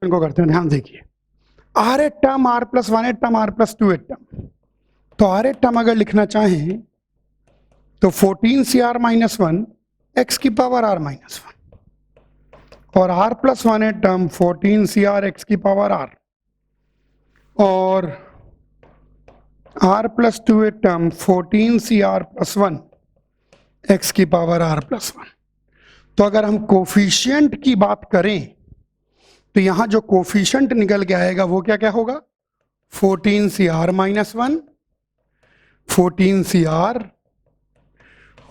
इनको करते हैं, ध्यान देखिए। R th term, r plus one th term, r plus two th term. तो आर एट टर्म अगर लिखना चाहें तो 14 C r minus one x की पावर आर माइनस वन, और r plus one th term 14 C r x की power r, और r plus two th term 14 C r plus one x की power r plus one. तो अगर हम coefficient की बात करें तो यहां जो कोफिशिएंट निकल के आएगा वो क्या क्या होगा, 14 C r minus one, 14 C r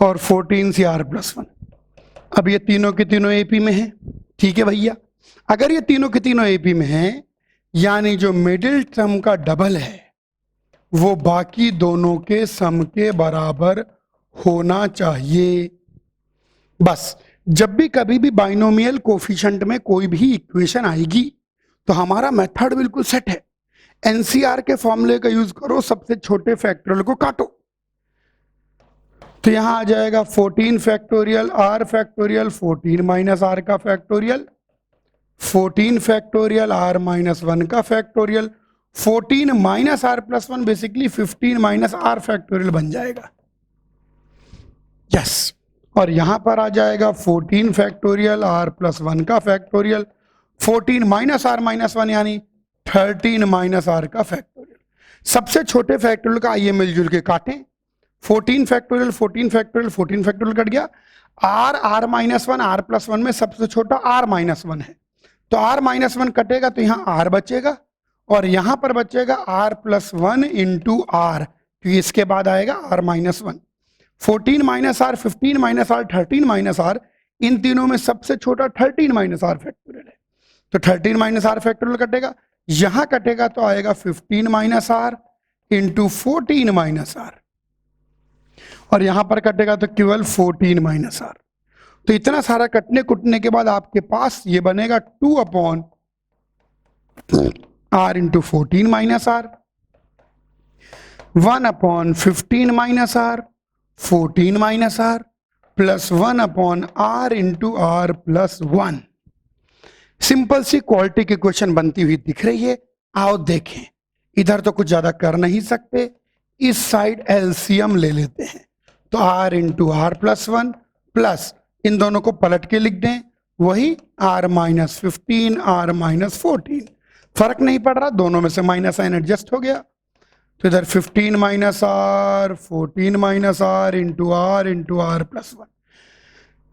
और 14 सी आर प्लस वन। अब ये तीनों के तीनों एपी में हैं, ठीक है भैया। अगर ये तीनों के तीनों एपी में हैं, यानी जो मिडिल टर्म का डबल है वो बाकी दोनों के सम के बराबर होना चाहिए। बस जब भी कभी भी बाइनोमियल कोफिशिएंट में कोई भी इक्वेशन आएगी तो हमारा मेथड बिल्कुल सेट है। एनसीआर के फॉर्मूले का यूज करो, सबसे छोटे फैक्टोरियल को काटो। तो यहां आ जाएगा 14 factorial R factorial 14 minus R का factorial, 14 factorial R minus one का factorial, 14 minus are plus one basically 15 minus R factorial बन जाएगा। यस, और यहां पर आ जाएगा 14 फैक्टोरियल आर प्लस वन का factorial, 14 minus R minus one यानी 13 माइनस आर का फैक्टोरियल। सबसे छोटे फैक्टोरियल का आइए मिलजुल के काटें। 14 फैक्टोरियल 14 फैक्टोरियल 14 फैक्टोरियल कट गया। R r minus one, r plus one में सबसे छोटा आर माइनस वन है, तो आर माइनस वन कटेगा तो यहां आर बचेगा, और यहां पर बचेगा R plus one into R, क्योंकि इसके बाद आएगा R minus one. 14 minus R, 15 minus R, 13 minus R, इन तीनों में सबसे छोटा 13 माइनस आर फैक्टोरियल है, तो 13 माइनस आर फैक्टोरियल कटेगा, यहां कटेगा तो आएगा 15 minus r into 14 minus r, और यहां पर कटेगा तो केवल 14 माइनस आर। तो इतना सारा कटने कुटने के बाद आपके पास ये बनेगा 2 upon r into 14 minus r, 1 upon 15 minus r 14 minus are, plus 1 upon r into are plus 1। Simple सी क्वालिटी की क्वेश्चन बनती हुई दिख रही है। आओ देखें, इधर तो कुछ ज्यादा कर नहीं सकते, इस साइड एलसीएम ले लेते हैं। तो R into are plus one plus इन दोनों को पलट के लिख दें, वही आर माइनस 15 आर माइनस 14, फर्क नहीं पड़ रहा, दोनों में से माइनस साइन एडजस्ट हो गया। तो इधर 15 minus r 14 minus r into are plus one.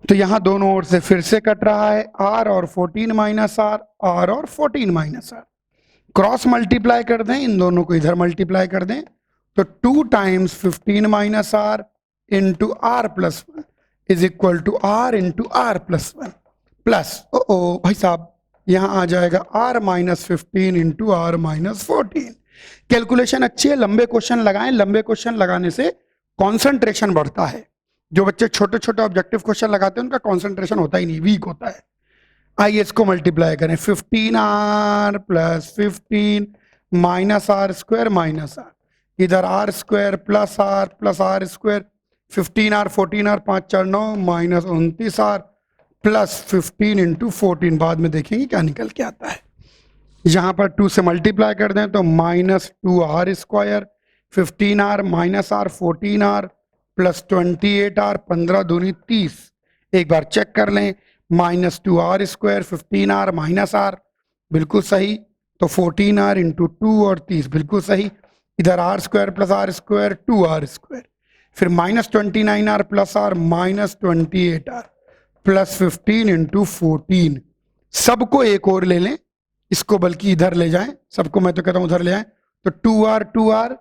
तो यहां दोनों ओर से फिर से कट रहा है, आर और 14 माइनस आर और 14 माइनस आर, क्रॉस मल्टीप्लाई कर दें, इन दोनों को इधर मल्टीप्लाई कर दें, तो 2 times 15 minus r into are plus one is equal to r into are plus one plus ओ भाई साहब यहां आ जाएगा r minus 15 into r minus 14। Calculation अच्छी है, लंबे क्वेश्चन लगाएं, लंबे क्वेश्चन लगाने से कॉन्सेंट्रेशन बढ़ता है। जो बच्चे छोटे छोटे ऑब्जेक्टिव क्वेश्चन लगाते हैं उनका कॉन्सेंट्रेशन होता ही नहीं, वीक होता है। आइए इसको मल्टीप्लाई करें, 15 R plus 15 minus R square minus R, इधर R square plus R square, 15 R 14 R 5 4 9 minus 29 R plus 15 into 14, बाद में देखेंगे क्या निकल के आता है। यहां पर 2 से मल्टीप्लाई कर दें तो minus 2 are square, 15 r minus r 14 r plus 28 r, 15 दूनी 30। एक बार चेक कर लें, minus 2 are square 15 r minus r बिल्कुल सही, तो 14 आर इंटू 2 और 30 बिल्कुल सही, इधर R square plus R square 2 are square, फिर minus 29 R plus R minus 28 R plus 15 into 14। सबको एक और ले लें, इसको बल्कि इधर ले जाएं, सबको मैं तो कहता हूं उधर ले आए, तो 2 r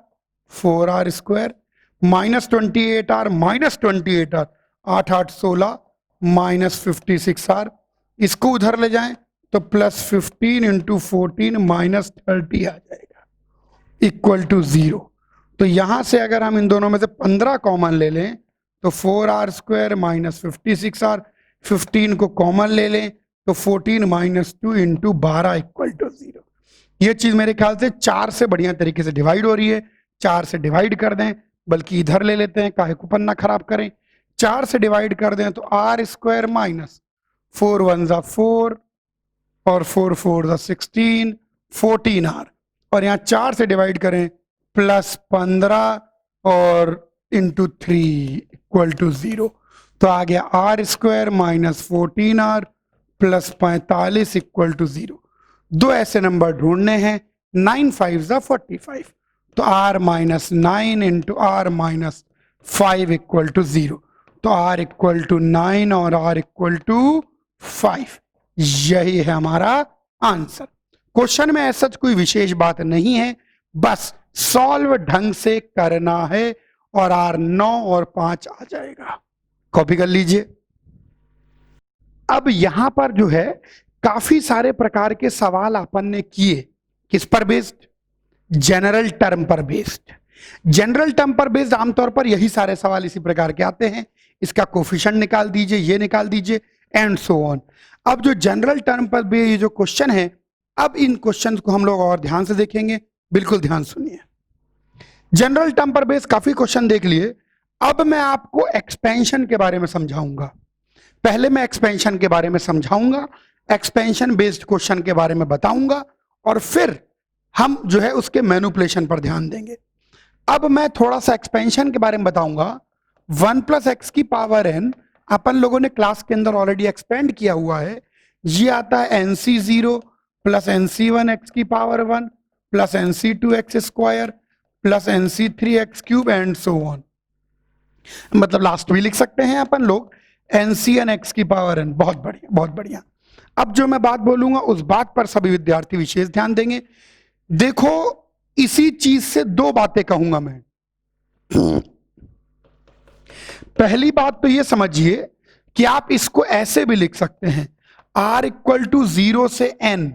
4 r square minus 28 r minus 28 r 8 8 16 minus 56 r, इसको उधर ले जाएं तो प्लस 15 इंटू 14 माइनस 30 आ जाएगा इक्वल टू 0। तो यहां से अगर हम इन दोनों में से 15 कॉमन ले लें तो 4 आर स्क्वायर माइनस 56 आर, 15 को कॉमन ले लें तो 14 माइनस 2 इंटू 12 इक्वल टू 0। ये चीज मेरे ख्याल से 4 से बढ़िया तरीके से डिवाइड हो रही है, 4 से डिवाइड कर दें, बल्कि इधर ले लेते हैं, काहे को पन्ना खराब करें, 4 से डिवाइड कर दें तो आर स्क्वायर माइनस 4 1 जा 4 और 4 4 16, 14r, और यहाँ 4 से डिवाइड करें प्लस 15 और इंटू 3 इक्वल टू 0। तो आ गया r square minus 14r plus 45 equal to 0। दो ऐसे नंबर ढूंढने हैं, 9 5 45, तो r minus 9 into r minus 5 equal to 0। तो r इक्वल टू 9 और r इक्वल टू 5, यही है हमारा आंसर। क्वेश्चन में ऐसा कोई विशेष बात नहीं है, बस सॉल्व ढंग से करना है और r 9 और 5 आ जाएगा। कॉपी कर लीजिए। अब यहां पर जो है काफी सारे प्रकार के सवाल अपन ने किए, किस पर बेस्ड? जनरल टर्म पर बेस्ड। जनरल टर्म पर बेस्ड आमतौर पर यही सारे सवाल इसी प्रकार के आते हैं, इसका कोफिशिएंट निकाल दीजिए, ये निकाल दीजिए, एंड सो ऑन। अब जो जनरल टर्म पर बेस्ड जो क्वेश्चन है, अब इन क्वेश्चन को हम लोग और ध्यान से देखेंगे, बिल्कुल ध्यान सुनिए। जनरल टर्म पर बेस्ड काफी क्वेश्चन देख लिए, अब मैं आपको एक्सपेंशन के बारे में समझाऊंगा। पहले मैं एक्सपेंशन के बारे में समझाऊंगा, एक्सपेंशन बेस्ड क्वेश्चन के बारे में बताऊंगा, और फिर हम जो है उसके मैनिपुलेशन पर ध्यान देंगे। अब मैं थोड़ा सा एक्सपेंशन के बारे में बताऊंगा। 1 प्लस एक्स की पावर n अपन लोगों ने क्लास के अंदर ऑलरेडी एक्सपेंड किया हुआ है। ये आता है nc0 प्लस nc1 एक्स की power 1 plus nc2 x square plus nc3 x cube and so on. मतलब लास्ट भी लिख सकते हैं अपन लोग ncn एक्स की पावर n। बहुत बढ़िया, बहुत बढ़िया। अब जो मैं बात बोलूंगा उस बात पर सभी विद्यार्थी विशेष ध्यान देंगे। देखो, इसी चीज से दो बातें कहूंगा मैं। पहली बात तो ये समझिए कि आप इसको ऐसे भी लिख सकते हैं, r इक्वल टू 0 से n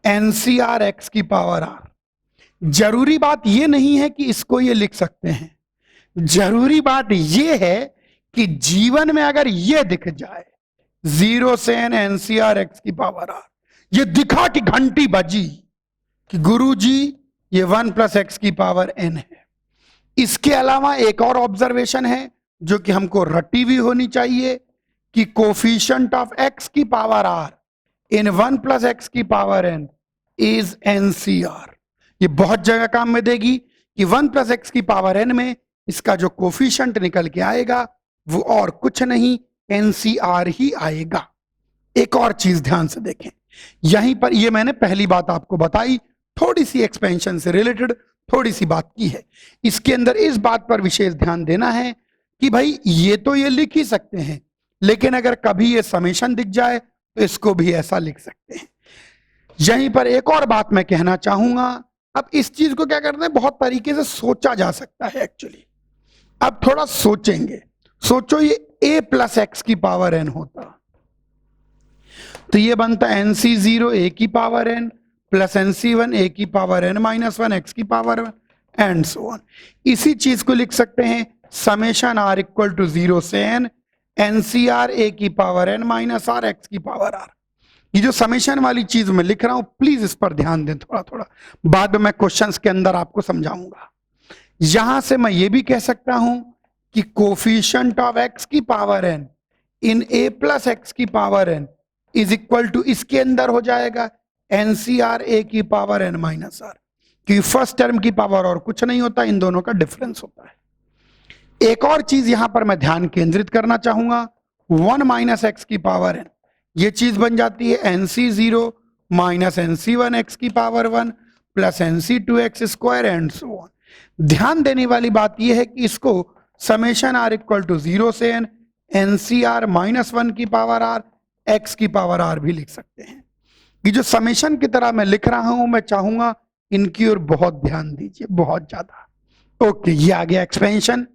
ncr एक्स की पावर r। जरूरी बात ये नहीं है कि इसको ये लिख सकते हैं, जरूरी बात ये है कि जीवन में अगर ये दिख जाए 0 से n ncr एक्स की पावर r, ये दिखा कि घंटी बजी कि गुरुजी ये 1 प्लस एक्स की पावर n है। इसके अलावा एक और ऑब्जर्वेशन है जो कि हमको रटी हुई होनी चाहिए कि कोफिशिएंट ऑफ x की power r in 1 plus x की पावर n इज ncr। ये बहुत जगह काम में देगी कि 1 प्लस एक्स की पावर n में इसका जो कोफिशिएंट निकल के आएगा वो और कुछ नहीं ncr ही आएगा। एक और चीज ध्यान से देखें, यहीं पर ये मैंने पहली बात आपको बताई, थोड़ी सी एक्सपेंशन से रिलेटेड थोड़ी सी बात की है। इसके अंदर इस बात पर विशेष ध्यान देना है कि भाई ये तो ये लिख ही सकते हैं, लेकिन अगर कभी ये समेशन दिख जाए तो इसको भी ऐसा लिख सकते हैं। यहीं पर एक और बात मैं कहना चाहूंगा, अब इस चीज को क्या करना है, बहुत तरीके से सोचा जा सकता है एक्चुअली। अब थोड़ा सोचेंगे, सोचो ये a प्लस एक्स की पावर n होता तो ये बनता nc0 a की power n plus nc1 a की पावर n माइनस 1 एक्स की पावर 1 एंड सो ऑन। इसी चीज को लिख सकते हैं समेशन r इक्वल टू 0 से n ncr a की power n minus r x की पावर r। ये जो समेशन वाली चीज मैं लिख रहा हूं, प्लीज इस पर ध्यान दें थोड़ा थोड़ा, बाद में मैं क्वेश्चंस के अंदर आपको समझाऊंगा। यहां से मैं ये भी कह सकता हूं कि कोफिशिएंट ऑफ x की power n in a plus x की power n is equal to, इसके अंदर हो जाएगा ncr a की पावर n माइनस r, क्योंकि फर्स्ट टर्म की पावर और कुछ नहीं होता, इन दोनों का डिफरेंस होता है। एक और चीज यहां पर मैं ध्यान केंद्रित करना चाहूंगा, 1 माइनस एक्स की पावर n, ये चीज बन जाती है nc0 माइनस nc1 एक्स की power 1 plus nc2 x square and so on. ध्यान देने वाली बात यह है कि इसको समेशन r इक्वल टू 0 से n ncr माइनस 1 की पावर r x की पावर r भी लिख सकते हैं। ये जो समेशन की तरह मैं लिख रहा हूं, मैं चाहूंगा इनकी ओर बहुत ध्यान दीजिए, बहुत ज्यादा। ओके, ये आ गया एक्सपेंशन।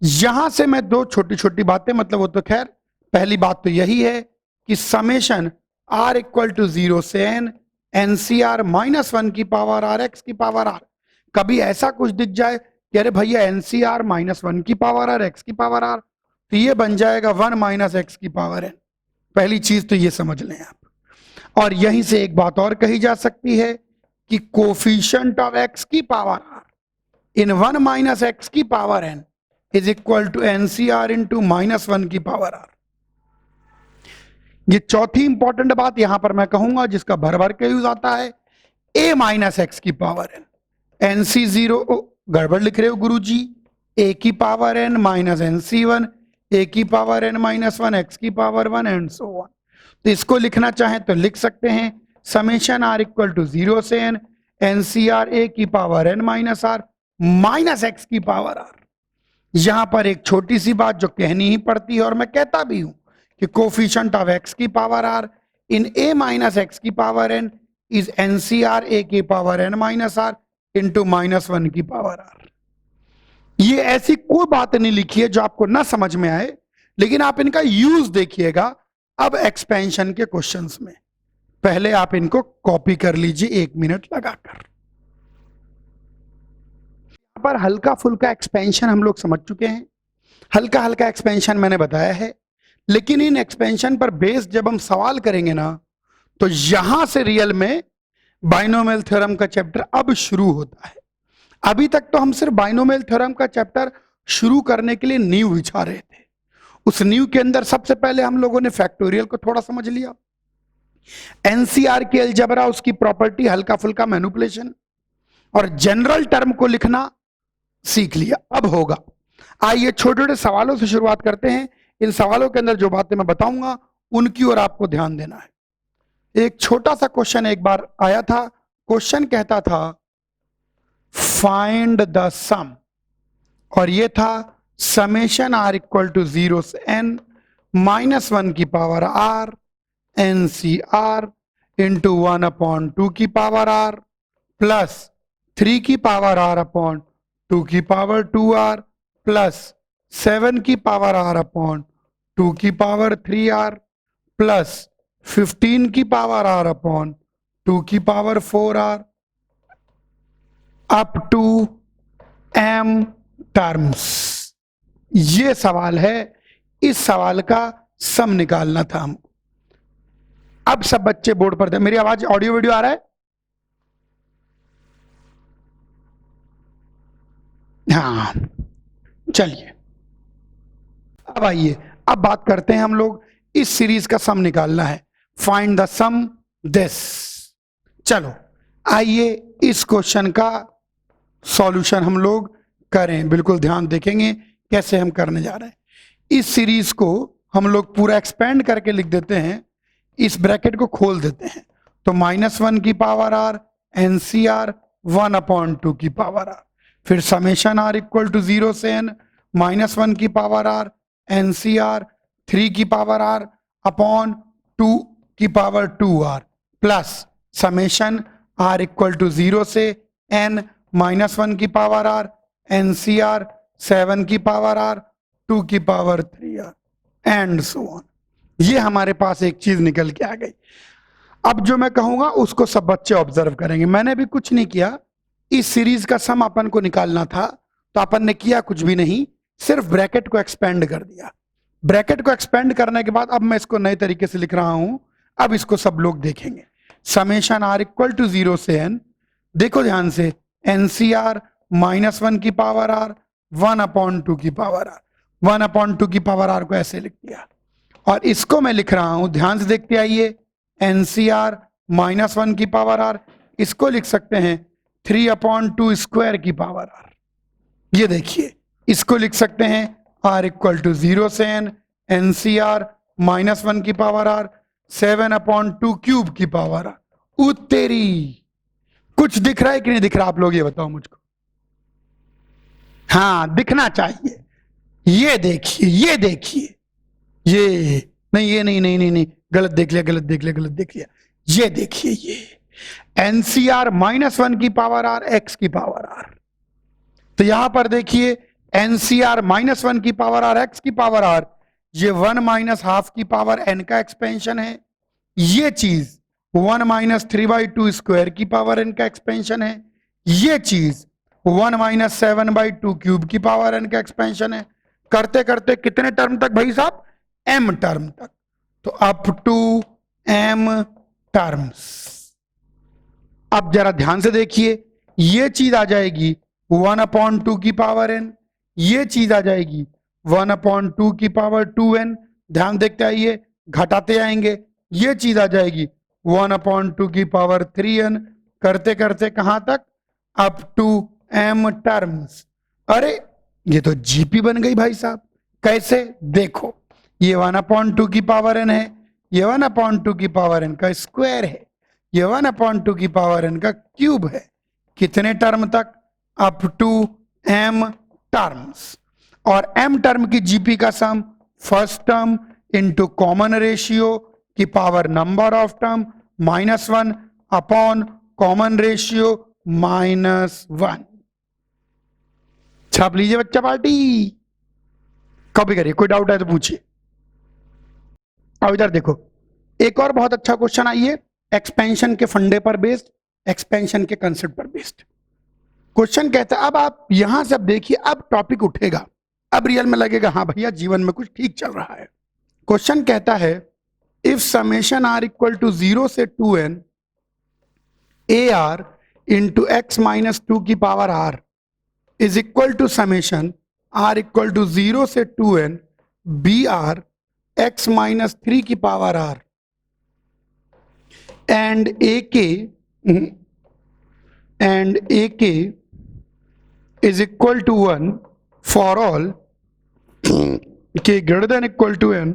यहां से मैं दो छोटी छोटी बातें, मतलब वो तो खैर पहली बात तो यही है कि समेशन r इक्वल टू 0 से n ncr माइनस 1 की पावर r x की पावर r। कभी ऐसा कुछ दिख जाए कि अरे भैया ncr माइनस 1 की पावर r x की पावर r, तो ये बन जाएगा 1 माइनस एक्स की पावर n। पहली चीज तो ये समझ लें आप। और यहीं से एक बात और कही जा सकती है कि कोफिशिएंट ऑफ x की power r in 1 minus x की power n is equal to ncr into minus 1 की पावर r। ये चौथी इंपॉर्टेंट बात यहां पर मैं कहूंगा जिसका भर भर के यूज आता है, a माइनस एक्स की पावर n, एनसी जीरो गड़बड़ लिख रहे हो गुरुजी, a की power n minus n C one, a की power n minus one, x की power one and so on. तो इसको लिखना चाहें तो लिख सकते हैं समेशन r इक्वल टू 0 से n एनसीआर a की power n minus r minus x की पावर r। यहां पर एक छोटी सी बात जो कहनी ही पड़ती है और मैं कहता भी हूं कि कोफिशिएंट ऑफ x की power r in a minus x की power n is n C r a की power n minus r into minus one की पावर r। ये ऐसी कोई बात नहीं लिखी है जो आपको ना समझ में आए, लेकिन आप इनका यूज देखिएगा अब एक्सपेंशन के क्वेश्चंस में। पहले आप इनको कॉपी कर लीजिए 1 मिनट लगाकर। यहां पर हल्का फुल्का एक्सपेंशन हम लोग समझ चुके हैं, हल्का हल्का एक्सपेंशन मैंने बताया है, लेकिन इन एक्सपेंशन पर बेस्ड जब हम सवाल करेंगे ना तो यहां से रियल में बाइनोमियल थ्योरम का चैप्टर अब शुरू होता है। अभी तक तो हम सिर्फ बाइनोमियल थ्योरम का चैप्टर शुरू करने के लिए नींव बिछा रहे थे। उस नींव के अंदर सबसे पहले हम लोगों ने फैक्टोरियल को थोड़ा समझ लिया, एनसीआर की अलजेब्रा, उसकी प्रॉपर्टी, हल्का फुल्का मैनिपुलेशन और जनरल टर्म को लिखना सीख लिया। अब होगा, आइए छोटे छोटे सवालों से शुरुआत करते हैं। इन सवालों के अंदर जो बातें मैं बताऊंगा उनकी ओर आपको ध्यान देना है। एक छोटा सा क्वेश्चन एक बार आया था, क्वेश्चन कहता था फाइंड द सम, और ये था समेशन आर इक्वल टू 0 से n माइनस 1 की power r n C r into 1 upon 2 की पावर r प्लस 3 की पावर r अपॉन 2 की पावर 2r प्लस 7 की पावर r अपॉन 2 की पावर 3r प्लस 15 की पावर r अपॉन 2 की power 4r up to m terms. ये सवाल है, इस सवाल का सम निकालना था हम। अब सब बच्चे बोर्ड पर थे। मेरी आवाज ऑडियो वीडियो आ रहा है? हाँ, चलिए अब आइए, अब बात करते हैं हम लोग इस सीरीज का सम निकालना है। Find the sum this. चलो आइए इस क्वेश्चन का सॉल्यूशन हम लोग करें। बिल्कुल ध्यान देखेंगे कैसे हम करने जा रहे हैं। इस सीरीज को हम लोग पूरा एक्सपेंड करके लिख देते हैं, इस ब्रैकेट को खोल देते हैं, तो -1 की power r n C r 1/2 की पावर r, फिर समेशन r इक्वल टू 0 से n -1 की power r n C r 3 की पावर r अपॉन 2 की power 2r plus summation r equal to 0 से n -1 की power r n C r 7 की power r 2 की power 3r and so on. ये हमारे पास एक चीज निकल के आ गई। अब जो मैं कहूंगा उसको सब बच्चे ऑब्जर्व करेंगे। मैंने भी कुछ नहीं किया, इस सीरीज का सम अपन को निकालना था, तो अपन ने किया कुछ भी नहीं, सिर्फ ब्रैकेट को एक्सपेंड कर दिया। ब्रैकेट को एक्सपेंड करने के बाद अब मैं इसको नए तरीके से लिख रहा हूं। अब इसको सब लोग देखेंगे। समेशन r इक्वल टू 0 से n, देखो ध्यान से, एन सी आर -1 की पावर r 1/2 की पावर r, 1/2 की पावर r को ऐसे लिख दिया। और इसको मैं लिख रहा हूं, ध्यान से देखते आइए, एन सी आर -1 की पावर r, इसको लिख सकते हैं 3/2 स्क्वायर की पावर r। ये देखिए, इसको लिख सकते हैं r इक्वल टू 0 से n एन सी आर -1 की पावर r 7/2 क्यूब की पावर r। तेरी कुछ दिख रहा है कि नहीं दिख रहा? आप लोग ये बताओ मुझको। हाँ, दिखना चाहिए। ये देखिए, ये देखिए, ये नहीं, ये नहीं नहीं नहीं नहीं, गलत देख लिया, गलत देख लिया, गलत देख लिया। ये देखिए, ये एनसीआर -1 की पावर r x की पावर r। तो यहां पर देखिए एनसीआर -1 की पावर r x की पावर r, ये 1 - ½ की पावर n का एक्सपेंशन है। ये चीज 1 - 3/2 स्क्वायर की पावर n का एक्सपेंशन है। ये चीज 1 - 7/2 क्यूब की पावर n का एक्सपेंशन है। करते करते कितने टर्म तक भाई साहब? m टर्म तक। तो अप टू m टर्म्स। अब जरा ध्यान से देखिए, ये चीज आ जाएगी 1/2 की पावर n, ये चीज आ जाएगी 1/2 की पावर 2n। ध्यान देखते आइए, घटाते आएंगे, ये चीज आ जाएगी 1/2 की पावर 3n, करते करते कहां तक, अप टू m टर्म्स। अरे ये तो जीपी बन गई भाई साहब। कैसे, देखो ये 1/2 की पावर n है, ये 1/2 की पावर n का स्क्वायर है, ये 1/2 की पावर n का क्यूब है। कितने टर्म तक, अप टू m टर्म्स। और m टर्म की जीपी का sum first term into common ratio की power number of term -1 upon common ratio -1। छाप लीजिए बच्चा पार्टी, कॉपी करिए, कोई डाउट है तो पूछिए। अब इधर देखो, एक और बहुत अच्छा क्वेश्चन आइए, एक्सपेंशन के फंडे पर बेस्ड, एक्सपेंशन के कंसेप्ट पर बेस्ड क्वेश्चन कहता है। अब आप यहां से अब देखिए, अब टॉपिक उठेगा, अब रियल में लगेगा हाँ भैया जीवन में कुछ ठीक चल रहा है। क्वेश्चन कहता है if summation r equal to 0 से 2n a r into x minus 2 की power r is equal to summation r equal to 0 से 2n B are x minus 3 की पावर आर एंड ए के is equal to 1 for all k greater than equal to n,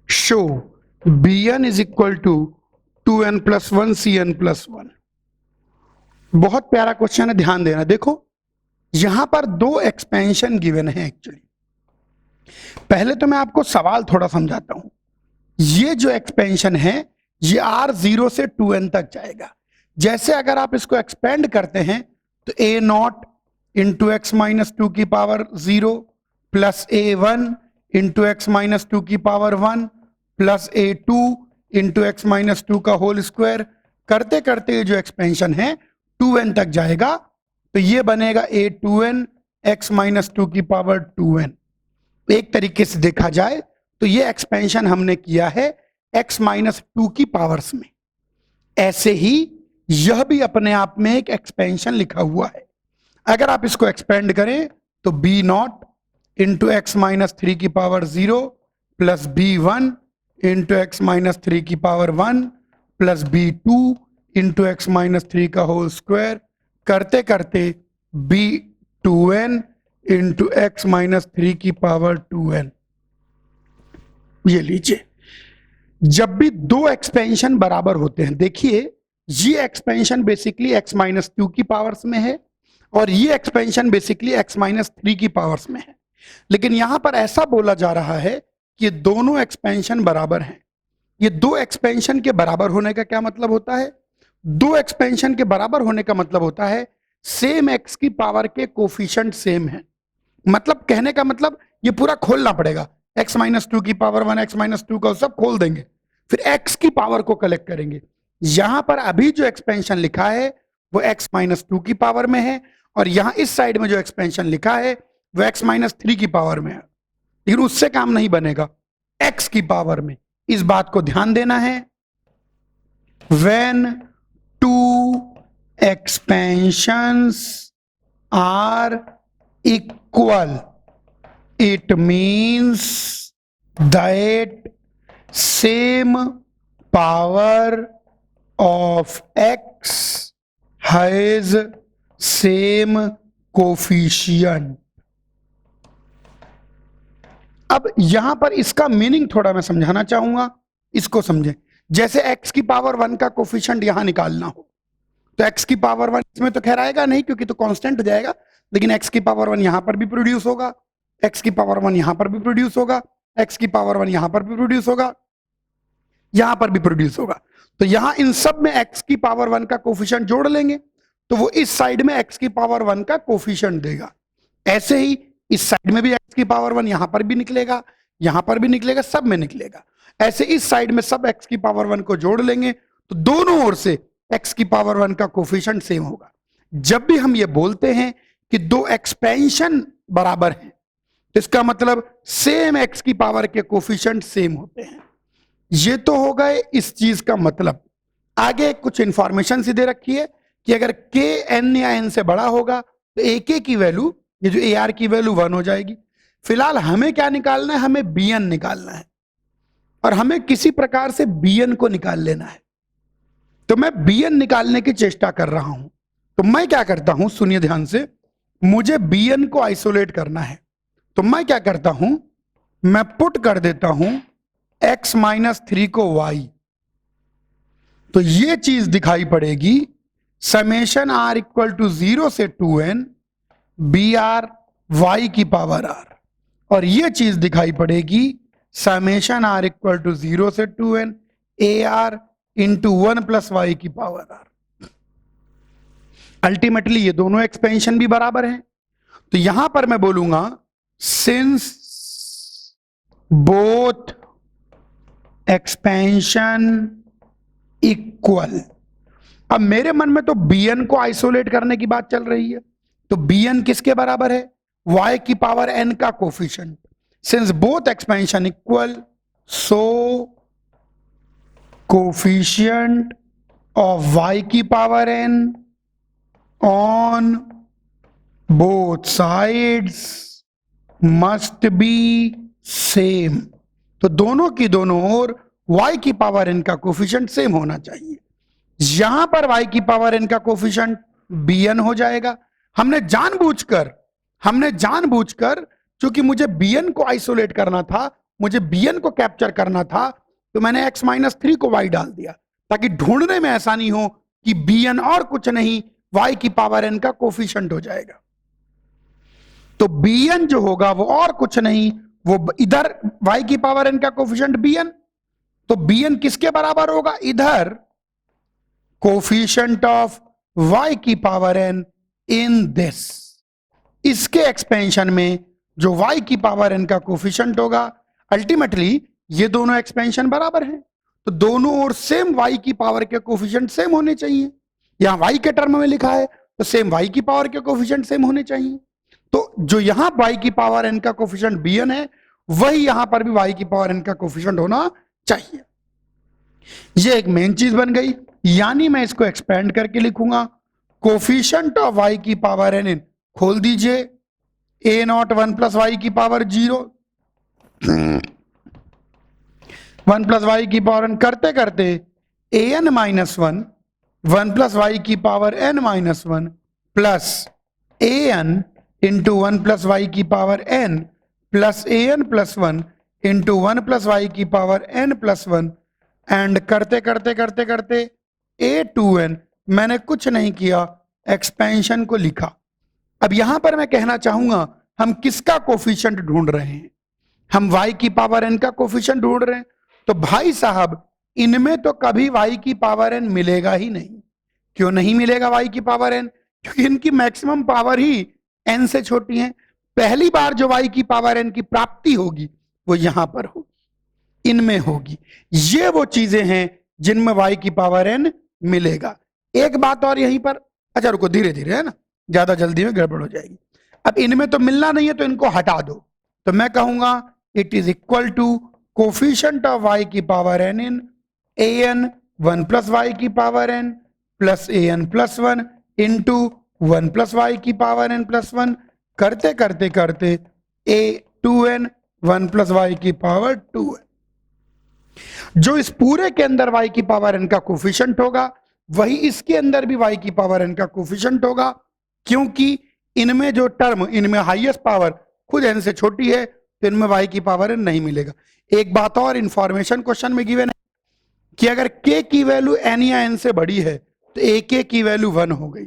show bn is equal to 2n plus 1 cn plus 1। बहुत प्यारा question है, ध्यान देना। देखो यहां पर दो एक्सपेंशन गिवन है एक्चुअली। पहले तो मैं आपको सवाल थोड़ा समझाता हूं। ये जो एक्सपेंशन है ये r 0 से 2n तक जाएगा। जैसे अगर आप इसको एक्सपेंड करते हैं तो a not into x minus 2 की power 0 plus a1 into x minus 2 की power 1 plus a2 into x minus 2 का होल स्क्वायर, करते करते ये जो एक्सपेंशन है 2n तक जाएगा। तो ये बनेगा a2n एक्स माइनस 2 की पावर 2n। एक तरीके से देखा जाए तो ये एक्सपेंशन हमने किया है x माइनस 2 की पावर्स में। ऐसे ही यह भी अपने आप में एक एक्सपेंशन लिखा हुआ है। अगर आप इसको एक्सपेंड करें तो b not into x minus 3 की power 0 plus b1 into x minus 3 की power 1 plus b2 into x minus 3 का होल स्क्वायर, करते करते b2n इंटू एक्स माइनस 3 की पावर 2n। ये लीजिए, जब भी दो एक्सपेंशन बराबर होते हैं, देखिए ये एक्सपेंशन बेसिकली x माइनस 2 की पावर्स में है और ये एक्सपेंशन बेसिकली x माइनस 3 की पावर्स में है। लेकिन यहां पर ऐसा बोला जा रहा है कि दोनों एक्सपेंशन बराबर हैं। ये दो एक्सपेंशन के बराबर होने का क्या मतलब होता है? दो एक्सपेंशन के बराबर होने का मतलब होता है सेम x की पावर के कोफिशिएंट सेम है। मतलब कहने का मतलब ये पूरा खोलना पड़ेगा, x माइनस 2 की पावर 1 x माइनस 2 का सब खोल देंगे, फिर x की पावर को कलेक्ट करेंगे। यहां पर अभी जो एक्सपेंशन लिखा है वो x माइनस 2 की पावर में है और यहां इस साइड में जो एक्सपेंशन लिखा है वो x माइनस 3 की पावर में है, लेकिन उससे काम नहीं बनेगा, x की पावर में। इस बात को ध्यान देना है। when two expansions are equal it means that same power of x has same coefficient। अब यहां पर इसका मीनिंग थोड़ा मैं समझाना चाहूंगा, इसको समझें। जैसे x की पावर 1 का कोफिशिएंट यहां निकालना हो तो x की पावर 1 इसमें तो खैर आएगा नहीं क्योंकि तो कांस्टेंट हो जाएगा, लेकिन x की पावर 1 यहां पर भी प्रोड्यूस होगा, x की पावर 1 यहां पर भी प्रोड्यूस होगा, x की पावर 1 यहां पर भी प्रोड्यूस होगा, यहां पर भी प्रोड्यूस होगा। तो यहां इन सब में x की पावर 1 का कोफिशिएंट जोड़ लेंगे तो वो इस साइड में x की पावर 1 का कोफिशिएंट देगा। ऐसे ही इस साइड में भी x की पावर 1 यहां पर भी निकलेगा, यहां पर भी निकलेगा, सब में निकलेगा। ऐसे इस साइड में सब x की पावर 1 को जोड़ लेंगे तो दोनों ओर से x की पावर 1 का कोफिशिएंट सेम होगा। जब भी हम ये बोलते हैं कि दो एक्सपेंशन बराबर हैं तो इसका मतलब सेम x की पावर के कोफिशिएंट सेम होते हैं। ये तो हो गए इस चीज का मतलब। आगे कुछ इंफॉर्मेशन सी दे रखी है कि अगर k n या n से बड़ा होगा तो ak की वैल्यू, ये जो ar की वैल्यू 1 हो जाएगी। फिलहाल हमें क्या निकालना है? हमें bn निकालना है। और हमें किसी प्रकार से bn को निकाल लेना है। तो मैं bn निकालने की चेष्टा कर रहा हूं। तो मैं क्या करता हूं, सुनिए ध्यान से, मुझे bn को आइसोलेट करना है। तो मैं क्या करता हूं, मैं पुट कर देता हूं x माइनस 3 को y। तो ये चीज दिखाई पड़ेगी समेशन r इक्वल टू 0 से 2n br y की पावर r, और ये चीज दिखाई पड़ेगी समेशन r इक्वल टू 0 से 2n ar into 1 plus y की पावर r। अल्टीमेटली ये दोनों एक्सपेंशन भी बराबर हैं। तो यहां पर मैं बोलूंगा सिंस बोथ एक्सपेंशन इक्वल। अब मेरे मन में तो bn को आइसोलेट करने की बात चल रही है। तो bn किसके बराबर है, y की पावर n का coefficient. Since both expansion equal, so coefficient of y की power n on both sides must be same. तो दोनों की दोनों ओर y की पावर n का कोफिशिएंट सेम होना चाहिए। यहां पर y की पावर n का कोफिशिएंट bn हो जाएगा। हमने जानबूझकर चूंकि मुझे bn को आइसोलेट करना था, मुझे bn को कैप्चर करना था, तो मैंने x माइनस 3 को y डाल दिया ताकि ढूंढने में आसानी हो कि bn और कुछ नहीं y की पावर n का कोफिशिएंट हो जाएगा। तो bn जो होगा वो और कुछ नहीं, वो इधर y की पावर n का कोफिशिएंट bn। तो bn किसके बराबर होगा, इधर कोफिशिएंट ऑफ y की पावर n इन दिस। इसके एक्सपेंशन में जो y की पावर n का कोफिशिएंट होगा, अल्टीमेटली ये दोनों एक्सपेंशन बराबर हैं, तो दोनों ओर सेम y की पावर के कोफिशिएंट सेम होने चाहिए। यहां y के टर्म में लिखा है तो सेम y की पावर के कोफिशिएंट सेम होने चाहिए। तो जो यहां y की पावर n का कोफिशिएंट bn है, वही यहां पर भी y की पावर n का कोफिशिएंट होना चाहिए। ये एक मेन चीज बन गई। यानी मैं इसको एक्सपेंड करके लिखूंगा कोफिशिएंट ऑफ y की पावर n, खोल दीजिए, a नॉट 1 प्लस वाई की पावर 0 1 प्लस वाई की पावर n करते करते an माइनस 1 1 प्लस वाई की power n minus 1 plus an into 1 plus y की power n plus an plus 1 into 1 plus y की power n plus 1 and करते करते करते करते a2n। मैंने कुछ नहीं किया, एक्सपेंशन को लिखा। अब यहां पर मैं कहना चाहूंगा हम किसका कोफिशिएंट ढूंढ रहे हैं, हम y की पावर n का कोफिशिएंट ढूंढ रहे हैं। तो भाई साहब इनमें तो कभी y की पावर n मिलेगा ही नहीं। क्यों नहीं मिलेगा y की पावर n, क्योंकि इनकी मैक्सिमम पावर ही n से छोटी है। पहली बार जो y की पावर n की प्राप्ति होगी वो यहां पर होगी, इनमें होगी। ये वो चीजें हैं जिनमें y की पावर n मिलेगा। एक बात और यहीं पर, अच्छा रुको, धीरे धीरे है ना, ज्यादा जल्दी में गड़बड़ हो जाएगी। अब इनमें तो मिलना नहीं है तो इनको हटा दो। तो मैं कहूंगा it is equal to coefficient of y की power n in an 1 plus y की power n plus an plus 1 into 1 plus y की पावर n प्लस 1 करते करते करते a2n 1 प्लस वाई की पावर 2n। जो इस पूरे के अंदर y की पावर n का कोफिशिएंट होगा वही इसके अंदर भी y की पावर n का कोफिशिएंट होगा, क्योंकि इनमें जो टर्म, इनमें हाईएस्ट पावर खुद n से छोटी है, तो इनमें y की पावर n नहीं मिलेगा। एक बात और इंफॉर्मेशन क्वेश्चन में गिवन है कि अगर k की वैल्यू n या n से बड़ी है तो ak की वैल्यू 1 हो गई।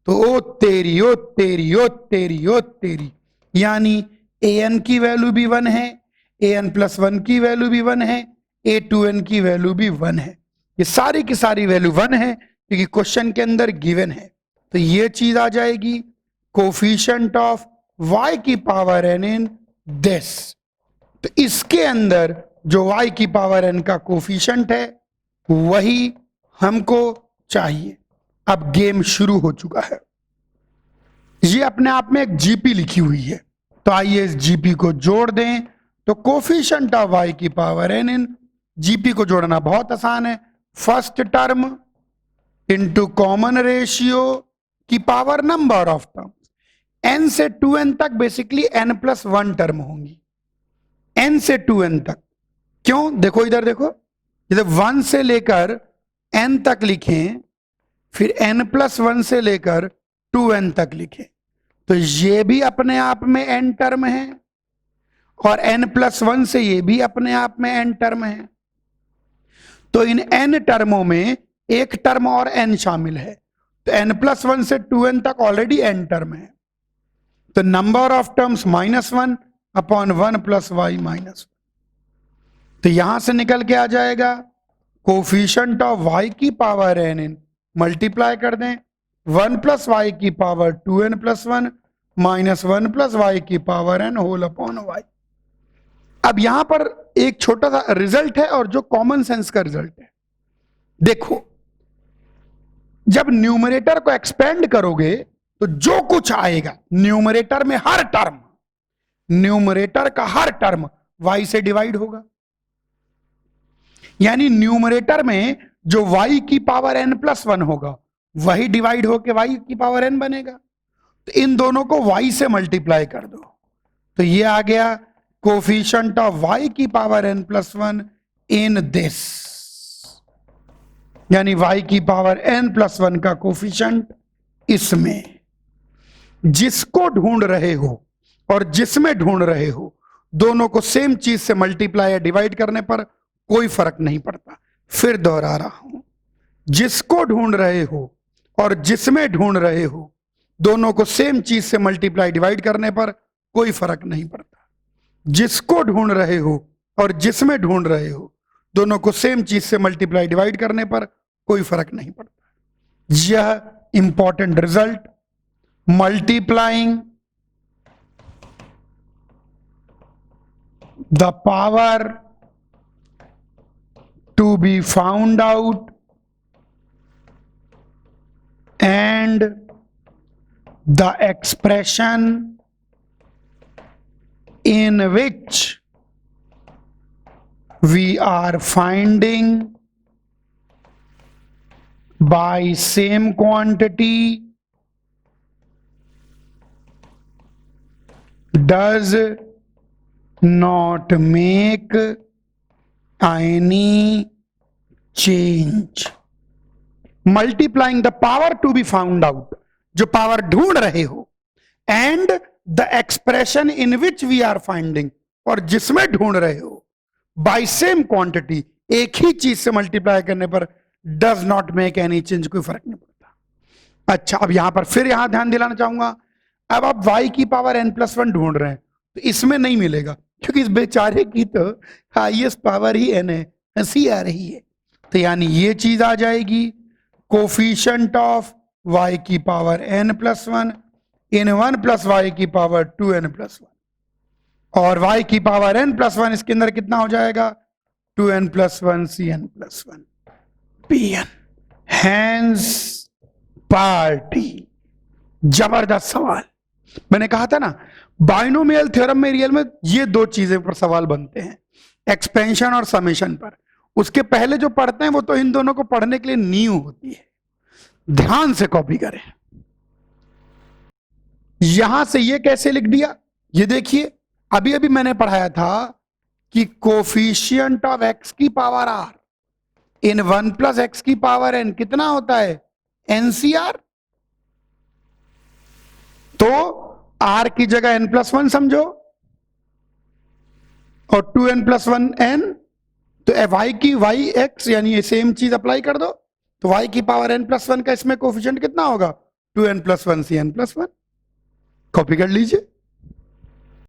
तो ओ तेरी ओ तेरी ओ तेरी ओ तेरी, यानी an की वैल्यू भी 1 है, an प्लस 1 की वैल्यू भी 1 है, a2n की वैल्यू भी 1 है। ये सारी की सारी वैल्यू 1 है क्योंकि क्वेश्चन के अंदर गिवन है। तो ये चीज आ जाएगी कोफिशिएंट ऑफ y की पावर n इन दिस। तो इसके अंदर जो y की पावर n का कोफिशिएंट है वही हमको चाहिए। अब गेम शुरू हो चुका है। ये अपने आप में एक जीपी लिखी हुई है, तो आइए इस जीपी को जोड़ दें। तो कोफिशिएंट ऑफ y की पावर n इन, जीपी को जोड़ना बहुत आसान है, first term into common ratio की power number of term. n से 2n तक बेसिकली n प्लस 1 टर्म होंगी, n से 2n तक, क्यों? देखो इधर देखो, जैसे 1 से लेकर n तक लिखें, फिर n+1 से लेकर 2n तक लिखें, तो ये भी अपने आप में n टर्म है और n+1 से ये भी अपने आप में n टर्म है। तो इन n टर्मों में एक टर्म और n शामिल है, तो n+1 से 2n तक ऑलरेडी n टर्म है। तो number of terms -1 upon 1 + y -1। तो यहां से निकल के आ जाएगा कोफिशिएंट ऑफ y की पावर n, मल्टीप्लाई कर दें 1 + y की पावर 2n + 1 -1 + y की power n whole upon y। अब यहां पर एक छोटा सा रिजल्ट है और जो कॉमन सेंस का रिजल्ट है। देखो, जब न्यूमरेटर को एक्सपेंड करोगे तो जो कुछ आएगा न्यूमरेटर में, हर टर्म, न्यूमरेटर का हर टर्म y से डिवाइड होगा। यानी न्यूमरेटर में जो y की पावर n+1 होगा वही डिवाइड होकर y की पावर n बनेगा। तो इन दोनों को y से मल्टीप्लाई कर दो, तो ये आ गया कोफिशिएंट ऑफ y की पावर n+1 इन दिस, यानी y की पावर n+1 का कोफिशिएंट इसमें। जिसको ढूंढ रहे हो और जिसमें ढूंढ रहे हो, दोनों को सेम चीज से मल्टीप्लाई या डिवाइड करने पर कोई फर्क नहीं पड़ता। फिर दोहरा रहा हूं, जिसको ढूंढ रहे हो और जिसमें ढूंढ रहे हो, दोनों को सेम चीज से मल्टीप्लाई डिवाइड करने पर कोई फर्क नहीं पड़ता। जिसको ढूंढ रहे हो और जिसमें ढूंढ रहे हो, दोनों को सेम चीज से मल्टीप्लाई डिवाइड करने पर कोई फर्क नहीं पड़ता। यह important result, multiplying the power to be found out and the expression in which we are finding by same quantity does not make any change. Multiplying the power to be found out, जो power ढूंढ रहे हो, and the expression in which we are finding, और जिसमें ढूंढ रहे हो, by same quantity, एक ही चीज से मल्टीप्लाई करने पर does not make any change, कोई फर्क नहीं पड़ता। अच्छा, अब यहां पर फिर यहां ध्यान दिलाना चाहूंगा, अब आप y की पावर n+1 ढूंढ रहे हैं, तो इसमें नहीं मिलेगा क्योंकि इस बेचारे की तो हाईएस्ट पावर ही n है, हंसी आ रही है। तो यानी ये चीज आ जाएगी कोफिशिएंट ऑफ y की पावर n+1 इन 1 + y की पावर 2n+1, और y की पावर n+1 इसके अंदर कितना हो जाएगा 2n+1 cn+1 pn। Hence party. जबरदस्त सवाल। मैंने कहा था ना, बाइनोमियल थ्योरम में रियल में ये दो चीजें पर सवाल बनते हैं, एक्सपेंशन और समेशन पर। उसके पहले जो पढ़ते हैं वो तो इन दोनों को पढ़ने के लिए नींव होती है, ध्यान से कॉपी करें। यहां से ये कैसे लिख दिया, ये देखिए, अभी अभी मैंने पढ़ाया था कि कोफिशिएंट ऑफ x की पावर r इन 1 + x की पावर n कितना होता है NCR। तो r की जगह n+1 समझो और 2n+1 n, तो y की yx यानी ये सेम चीज अप्लाई कर दो, तो y की पावर n+1 का इसमें कोफिशिएंट कितना होगा 2n+1 cn+1। कॉपी कर लीजिए।